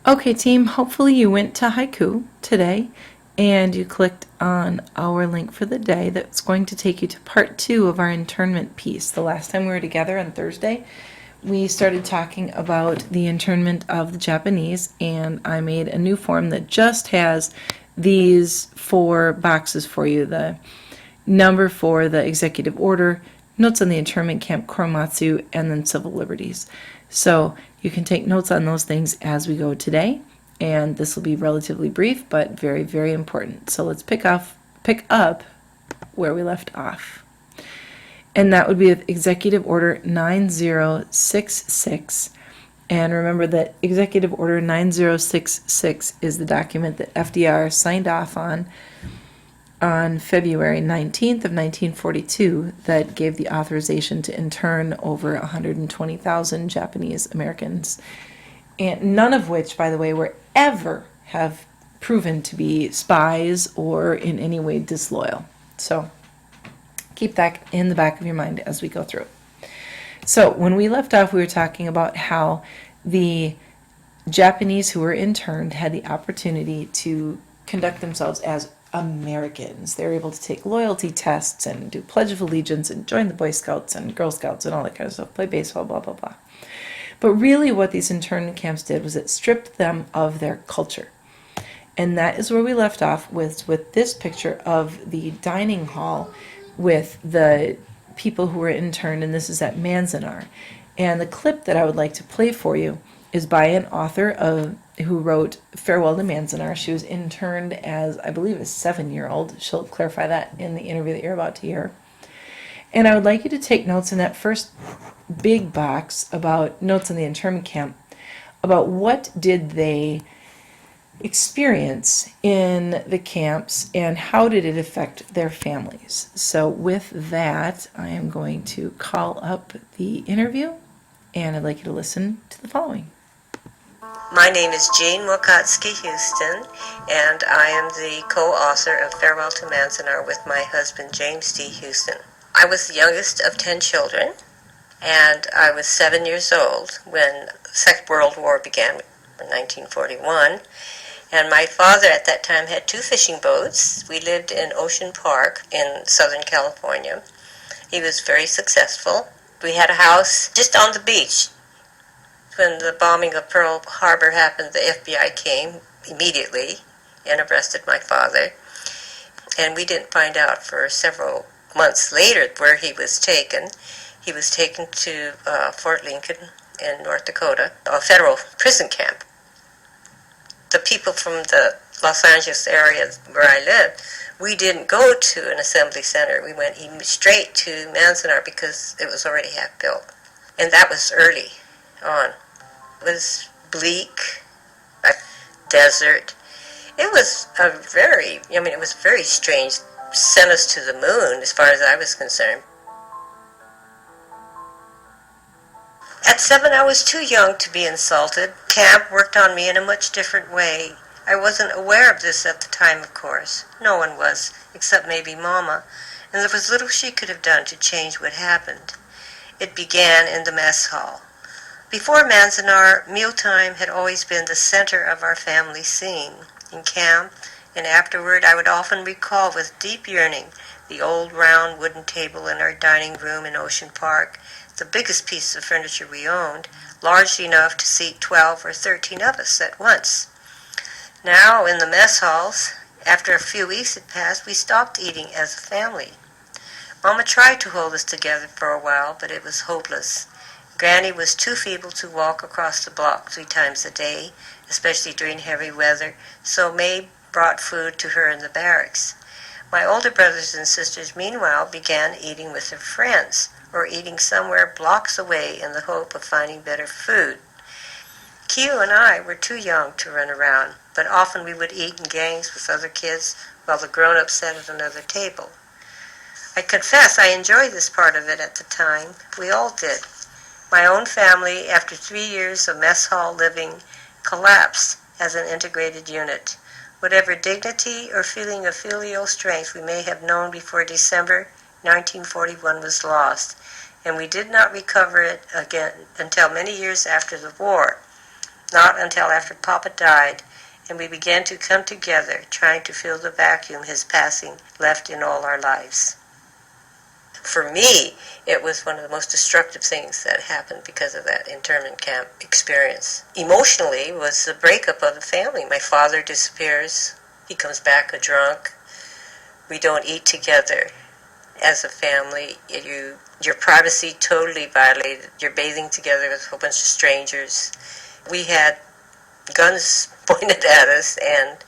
Okay, team, hopefully you went to Haiku today and you clicked on our link for the day that's going to take you to part 2 of our internment piece. The last time we were together on Thursday, we started talking about the internment of the Japanese, and I made a new form that just has these 4 boxes for you. The number for the executive order, notes on the internment camp Korematsu, and then civil liberties. So you can take notes on those things as we go today, and this will be relatively brief but very, very important. So let's pick up where we left off. And that would be with Executive Order 9066. And remember that Executive Order 9066 is the document that FDR signed off on February 19th of 1942 that gave the authorization to intern over 120,000 Japanese Americans, and none of which, by the way, were ever have proven to be spies or in any way disloyal. So keep that in the back of your mind as we go through. So when we left off, we were talking about how the Japanese who were interned had the opportunity to conduct themselves as Americans. They were able to take loyalty tests and do Pledge of Allegiance and join the Boy Scouts and Girl Scouts and all that kind of stuff, play baseball, blah, blah, blah. But really what these internment camps did was it stripped them of their culture. And that is where we left off with this picture of the dining hall with the people who were interned, and this is at Manzanar. And the clip that I would like to play for you is by an author who wrote Farewell to Manzanar. She was interned as, I believe, a 7-year-old. She'll clarify that in the interview that you're about to hear. And I would like you to take notes in that first big box about notes on the internment camp, about what did they experience in the camps and how did it affect their families. So with that, I am going to call up the interview, and I'd like you to listen to the following. My name is Jean Wakatsky Houston, and I am the co-author of Farewell to Manzanar with my husband, James D. Houston. I was the youngest of 10 children, and I was 7 years old when the Second World War began in 1941. And my father at that time had 2 fishing boats. We lived in Ocean Park in Southern California. He was very successful. We had a house just on the beach. When the bombing of Pearl Harbor happened, the FBI came immediately and arrested my father. And we didn't find out for several months later where he was taken. He was taken to Fort Lincoln in North Dakota, a federal prison camp. The people from the Los Angeles area where I lived, we didn't go to an assembly center. We went straight to Manzanar because it was already half built. And that was early on. It was bleak, a desert. It was it was very strange. Sent us to the moon as far as I was concerned. At 7, I was too young to be insulted. Camp worked on me in a much different way. I wasn't aware of this at the time, of course. No one was, except maybe Mama, and there was little she could have done to change what happened. It began in the mess hall. Before Manzanar, mealtime had always been the center of our family scene. In camp, and afterward, I would often recall with deep yearning the old round wooden table in our dining room in Ocean Park, the biggest piece of furniture we owned, large enough to seat 12 or 13 of us at once. Now, in the mess halls, after a few weeks had passed, we stopped eating as a family. Mama tried to hold us together for a while, but it was hopeless. Granny was too feeble to walk across the block 3 times a day, especially during heavy weather, so May brought food to her in the barracks. My older brothers and sisters, meanwhile, began eating with their friends, or eating somewhere blocks away in the hope of finding better food. Q and I were too young to run around, but often we would eat in gangs with other kids while the grown-ups sat at another table. I confess I enjoyed this part of it at the time. We all did. My own family, after 3 years of mess hall living, collapsed as an integrated unit. Whatever dignity or feeling of filial strength we may have known before December 1941 was lost, and we did not recover it again until many years after the war. not until after Papa died and we began to come together, trying to fill the vacuum his passing left in all our lives. For me, it was one of the most destructive things that happened because of that internment camp experience. Emotionally, it was the breakup of the family. My father disappears. He comes back a drunk. We don't eat together as a family. Your privacy totally violated. You're bathing together with a whole bunch of strangers. We had guns pointed at us, and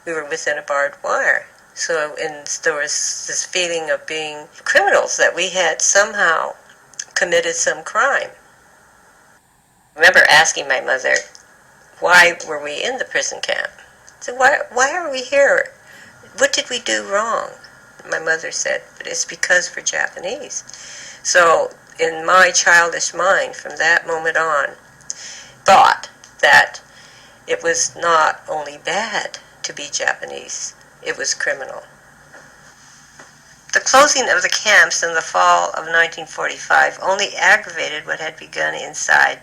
we were within a barbed wire. So there was this feeling of being criminals, that we had somehow committed some crime. I remember asking my mother, why were we in the prison camp? I said, why are we here? What did we do wrong? My mother said, but it's because we're Japanese. So in my childish mind, from that moment on, thought that it was not only bad to be Japanese, it was criminal. The closing of the camps in the fall of 1945 only aggravated what had begun inside.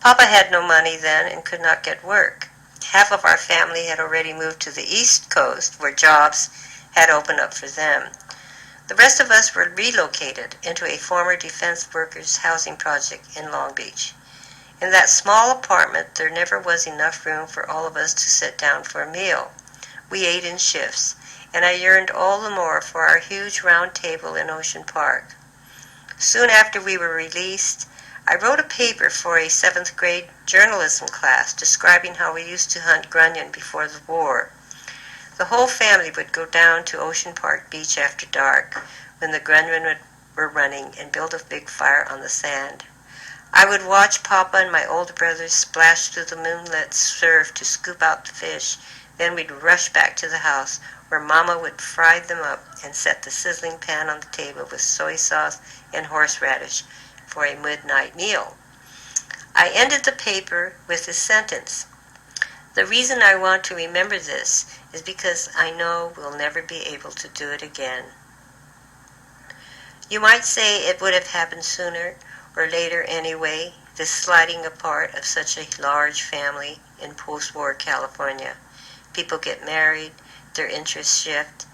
Papa had no money then and could not get work. Half of our family had already moved to the East Coast, where jobs had opened up for them. The rest of us were relocated into a former defense workers' housing project in Long Beach. In that small apartment, there never was enough room for all of us to sit down for a meal. We ate in shifts, and I yearned all the more for our huge round table in Ocean Park. Soon after we were released, I wrote a paper for a 7th grade journalism class describing how we used to hunt grunion before the war. The whole family would go down to Ocean Park Beach after dark, when the grunion were running, and build a big fire on the sand. I would watch Papa and my older brothers splash through the moonlit surf to scoop out the fish. Then we'd rush back to the house, where Mama would fry them up and set the sizzling pan on the table with soy sauce and horseradish for a midnight meal. I ended the paper with this sentence: the reason I want to remember this is because I know we'll never be able to do it again. You might say it would have happened sooner or later anyway, this sliding apart of such a large family in post-war California. People get married, their interests shift,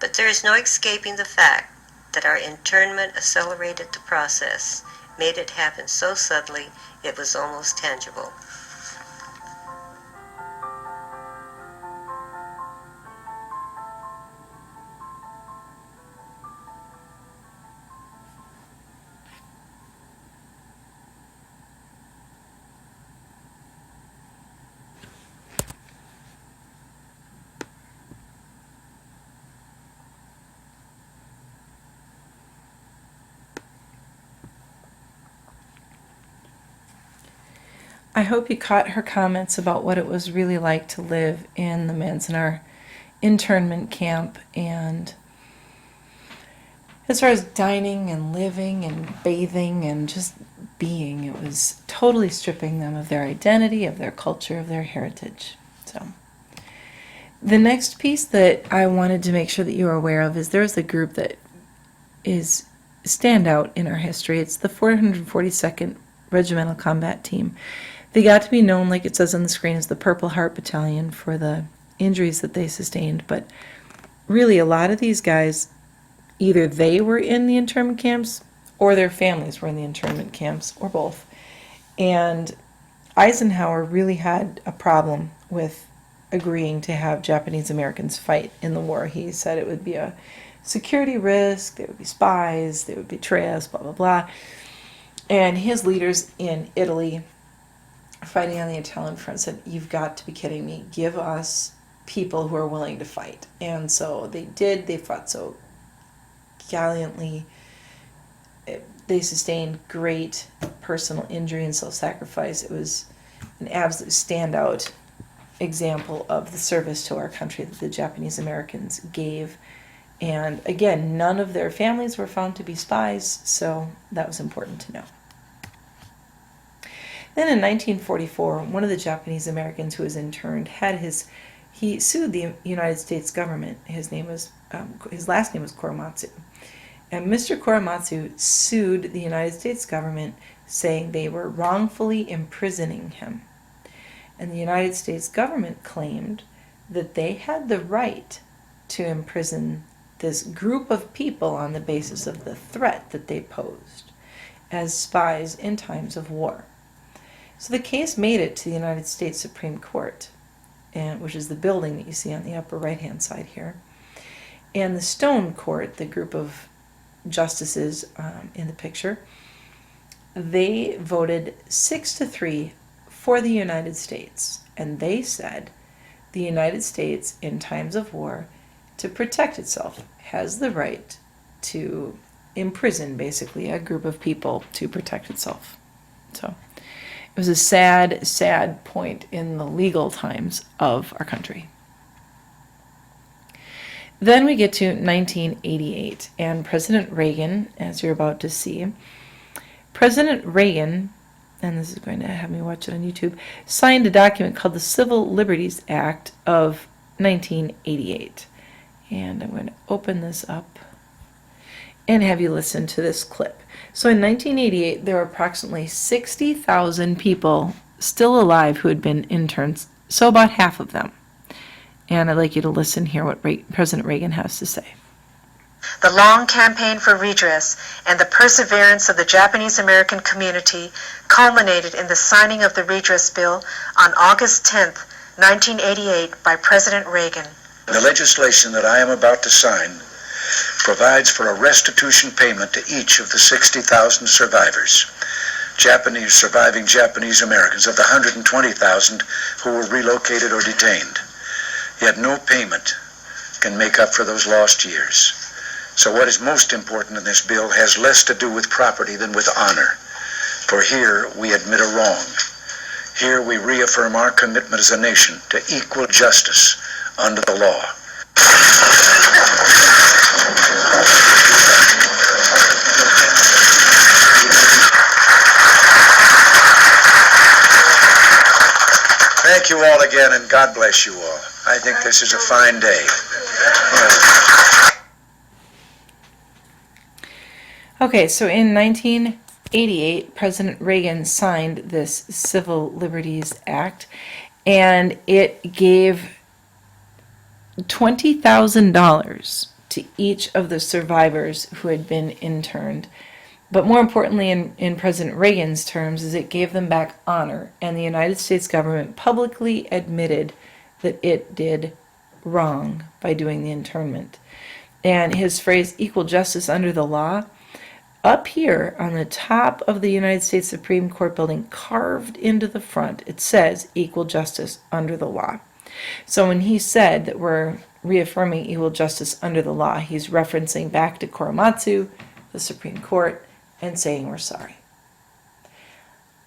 but there is no escaping the fact that our internment accelerated the process, made it happen so subtly it was almost tangible. I hope you caught her comments about what it was really like to live in the Manzanar internment camp, and as far as dining and living and bathing and just being, it was totally stripping them of their identity, of their culture, of their heritage. So the next piece that I wanted to make sure that you are aware of is there's a group that is standout in our history. It's the 442nd Regimental Combat Team. They got to be known, like it says on the screen, as the Purple Heart Battalion for the injuries that they sustained. But really, a lot of these guys, either they were in the internment camps or their families were in the internment camps, or both. And Eisenhower really had a problem with agreeing to have Japanese Americans fight in the war. He said it would be a security risk, there would be spies, they would betray us, blah, blah, blah. And his leaders in Italy, fighting on the Italian front, said, you've got to be kidding me. Give us people who are willing to fight. And so they did. They fought so gallantly. They sustained great personal injury and self-sacrifice. It was an absolute standout example of the service to our country that the Japanese Americans gave. And again, none of their families were found to be spies, so that was important to know. Then in 1944, one of the Japanese Americans who was interned he sued the United States government. His last name was Korematsu. And Mr. Korematsu sued the United States government, saying they were wrongfully imprisoning him. And the United States government claimed that they had the right to imprison this group of people on the basis of the threat that they posed as spies in times of war. So the case made it to the United States Supreme Court, which is the building that you see on the upper right-hand side here. And the Stone Court, the group of justices in the picture, they voted 6-3 for the United States. And they said the United States, in times of war, to protect itself, has the right to imprison, basically, a group of people to protect itself. So it was a sad, sad point in the legal times of our country. Then we get to 1988, and President Reagan, as you're about to see, President Reagan, and this is going to have me watch it on YouTube, signed a document called the Civil Liberties Act of 1988. And I'm going to open this up and have you listen to this clip. So in 1988, there were approximately 60,000 people still alive who had been interns, so about half of them. And I'd like you to listen here what President Reagan has to say. The long campaign for redress and the perseverance of the Japanese American community culminated in the signing of the redress bill on August 10, 1988 by President Reagan. The legislation that I am about to sign provides for a restitution payment to each of the 60,000 survivors, surviving Japanese Americans, of the 120,000 who were relocated or detained. Yet no payment can make up for those lost years. So what is most important in this bill has less to do with property than with honor. For here we admit a wrong. Here we reaffirm our commitment as a nation to equal justice under the law. Thank you all again, and God bless you all. I think this is a fine day. Okay, so in 1988, President Reagan signed this Civil Liberties Act, and it gave $20,000 to each of the survivors who had been interned. But more importantly, in President Reagan's terms, is it gave them back honor, and the United States government publicly admitted that it did wrong by doing the internment. And his phrase, equal justice under the law, up here on the top of the United States Supreme Court building, carved into the front, it says equal justice under the law. So when he said that we're reaffirming equal justice under the law, he's referencing back to Korematsu, the Supreme Court, and saying we're sorry.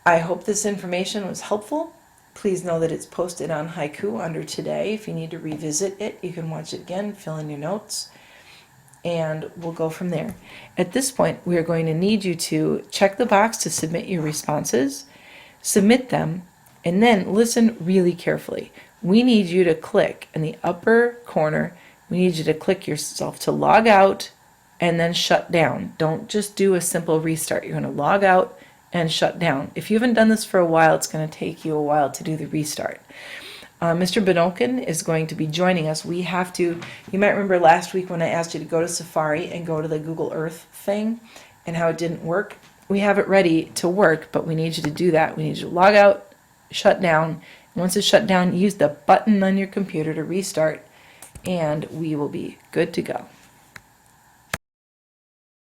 I hope this information was helpful. Please know that it's posted on Haiku under Today. If you need to revisit it, you can watch it again, fill in your notes, and we'll go from there. At this point, we are going to need you to check the box to submit your responses, submit them, and then listen really carefully. We need you to click in the upper corner. We need you to click yourself to log out and then shut down. Don't just do a simple restart. You're going to log out and shut down. If you haven't done this for a while, it's going to take you a while to do the restart. Mr. Benokin is going to be joining us. You might remember last week when I asked you to go to Safari and go to the Google Earth thing and how it didn't work. We have it ready to work, but we need you to do that. We need you to log out, shut down. And once it's shut down, use the button on your computer to restart, and we will be good to go.